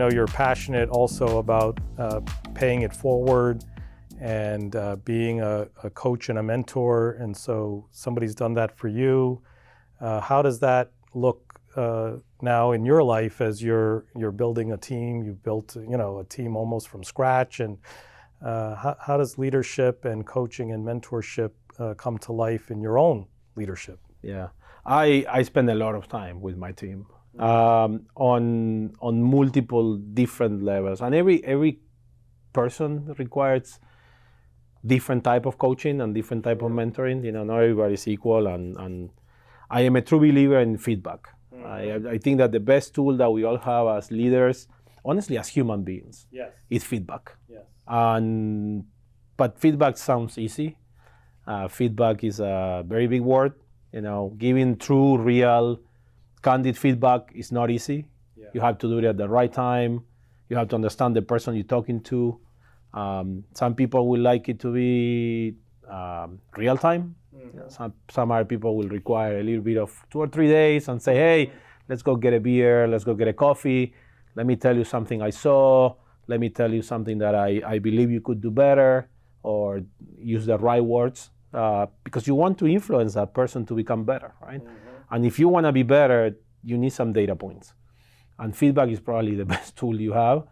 know you're passionate also about paying it forward and being a coach and a mentor, and so somebody's done that for you. How does that look now in your life as you're building a team? You've built a team almost from scratch, and how does leadership and coaching and mentorship come to life in your own leadership? Yeah, I spend a lot of time with my team on multiple different levels, and every person requires different type of coaching and different type of mentoring. Not everybody's equal, and I am a true believer in feedback. I think that the best tool that we all have as leaders, honestly, as human beings, is feedback. Yes. But feedback sounds easy. Feedback is a very big word. Giving true, real, candid feedback is not easy. Yeah. You have to do it at the right time. You have to understand the person you're talking to. Some people will like it to be real time. Mm-hmm. Some other people will require a little bit of 2 or 3 days and say, hey, let's go get a beer, let's go get a coffee. Let me tell you something I saw. Let me tell you something that I believe you could do better, or use the right words, because you want to influence that person to become better, right? Mm-hmm. And if you want to be better, you need some data points. And feedback is probably the best tool you have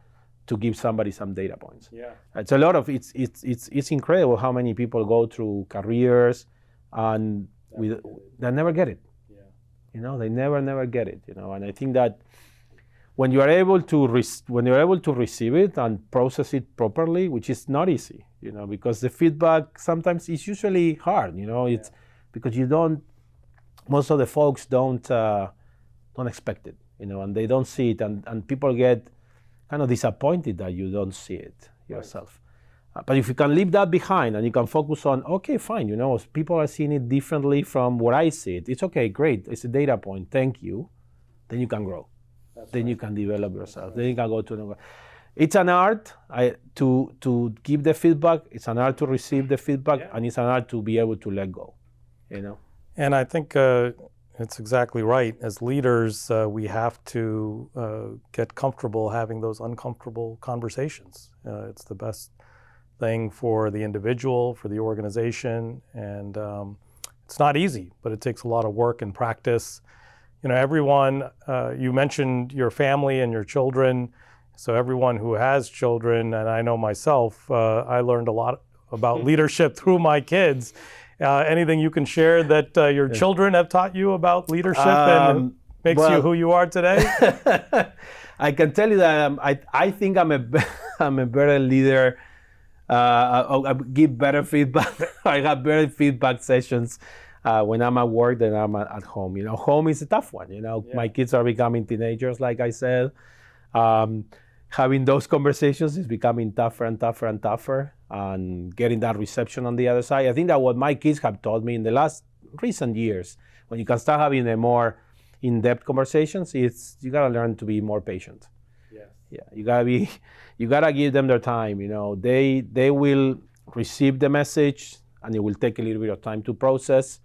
to give somebody some data points. Yeah. It's a lot of it's incredible how many people go through careers and they never get it. Yeah. They never get it. And I think that when you are able to receive it and process it properly, which is not easy, because the feedback sometimes is usually hard. It's because most of the folks don't expect it, and they don't see it, and people get kind of disappointed that you don't see it yourself. Right. But if you can leave that behind and you can focus on, okay, fine, people are seeing it differently from what I see it. It's okay, great, it's a data point, thank you. Then you can grow. Then you can develop yourself. Then you can go to another. It's an art to give the feedback. It's an art to receive the feedback, and it's an art to be able to let go. And I think it's exactly right. As leaders, we have to get comfortable having those uncomfortable conversations. It's the best thing for the individual, for the organization, and it's not easy, but it takes a lot of work and practice. Everyone, you mentioned your family and your children, so everyone who has children, and I know myself, I learned a lot about leadership through my kids. Anything you can share that your children have taught you about leadership and makes you who you are today? I can tell you that I think I'm a better leader. I give better feedback. I have better feedback sessions when I'm at work than I'm at home. Home is a tough one. My kids are becoming teenagers, like I said. Having those conversations is becoming tougher and tougher and tougher, and getting that reception on the other side. I think that what my kids have taught me in the last recent years, when you can start having a more in-depth conversations, is you gotta learn to be more patient. Yeah, you gotta give them their time. They will receive the message, and it will take a little bit of time to process.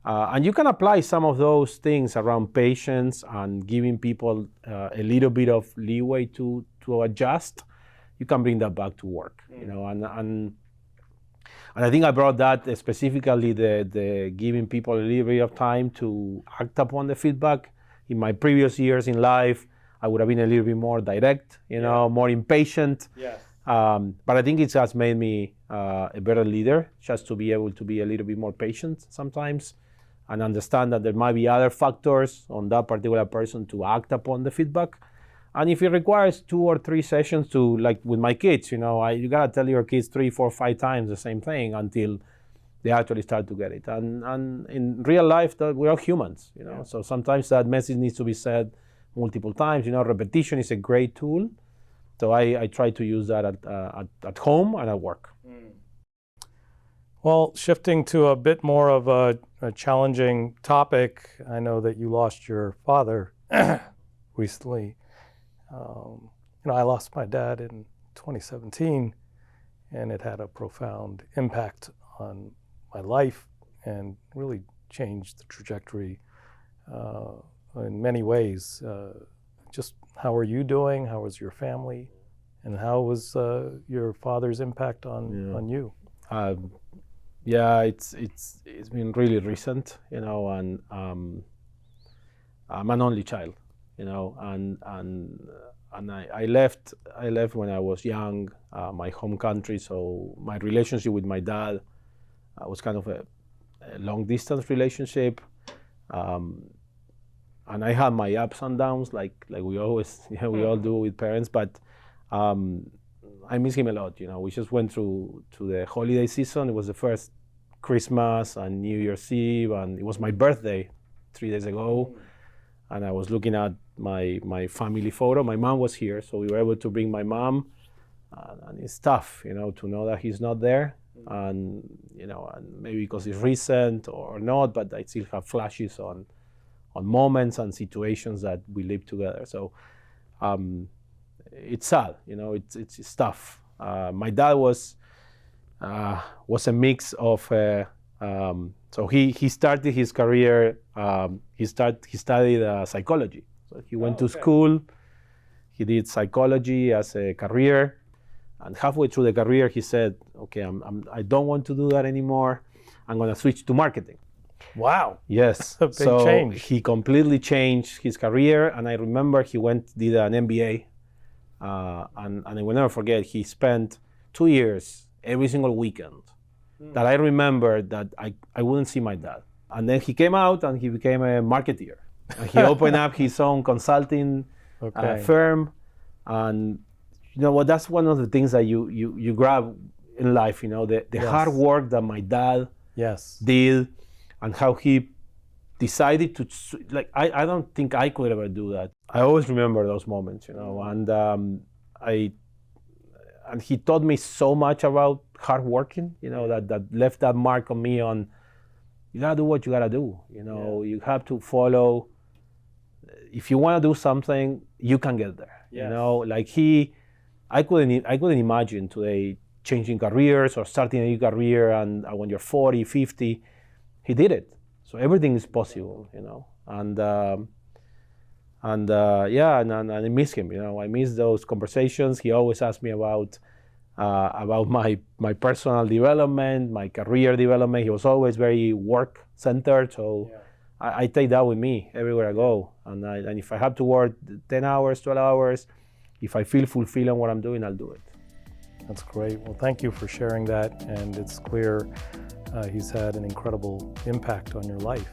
And you can apply some of those things around patience and giving people a little bit of leeway to adjust. You can bring that back to work, and I think I brought that specifically the giving people a little bit of time to act upon the feedback. In my previous years in life, I would have been a little bit more direct, more impatient. Yes. But I think it has made me a better leader, just to be able to be a little bit more patient sometimes, and understand that there might be other factors on that particular person to act upon the feedback. And if it requires 2 or 3 sessions to, like with my kids, you gotta tell your kids 3, 4, 5 times the same thing until they actually start to get it. And in real life, we're all humans, So sometimes that message needs to be said multiple times. Repetition is a great tool. So I try to use that at home and at work. Well, shifting to a bit more of a challenging topic, I know that you lost your father recently. I lost my dad in 2017, and it had a profound impact on my life and really changed the trajectory in many ways. Just how are you doing? How was your family? And how was your father's impact on you? Yeah, it's been really recent, you know, and I'm an only child, you know, and I left when I was young, my home country. So my relationship with my dad was kind of a long distance relationship, and I had my ups and downs, like we always, you know, we all do with parents. But I miss him a lot. You know, we just went through to the holiday season. It was the first Christmas and New Year's Eve, and it was my birthday 3 days ago. And I was looking at my family photo. My mom was here, so we were able to bring my mom. And it's tough, you know, to know that he's not there. And, you know, and maybe because it's recent or not, but I still have flashes on moments and situations that we lived together. So it's sad, you know, it's tough. My dad was a mix of, so he started his career, he studied psychology. So he went to school, he did psychology as a career, and halfway through the career he said, okay, I don't want to do that anymore, I'm gonna switch to marketing. Wow. Yes. A big so change. He completely changed his career, and I remember he did an MBA, and I will never forget, he spent 2 years every single weekend that I remember that I wouldn't see my dad. And then he came out and he became a marketeer. And he opened up his own consulting firm. And you know what, that's one of the things that you grab in life, you know, the hard work that my dad did, and how he decided to, like, I don't think I could ever do that. I always remember those moments, you know, and he taught me so much about hard working, you know, that left that mark on me on, you gotta do what you gotta do, you know, you have to follow. If you wanna do something, you can get there, you know, like I couldn't imagine today changing careers or starting a new career, and when you're 40, 50, he did it. So everything is possible, you know, and I miss him, you know. I miss those conversations. He always asked me about my personal development, my career development. He was always very work centered, so I take that with me everywhere I go. And if I have to work 10 hours, 12 hours, if I feel fulfilled in what I'm doing, I'll do it. That's great. Well, thank you for sharing that, and it's clear he's had an incredible impact on your life.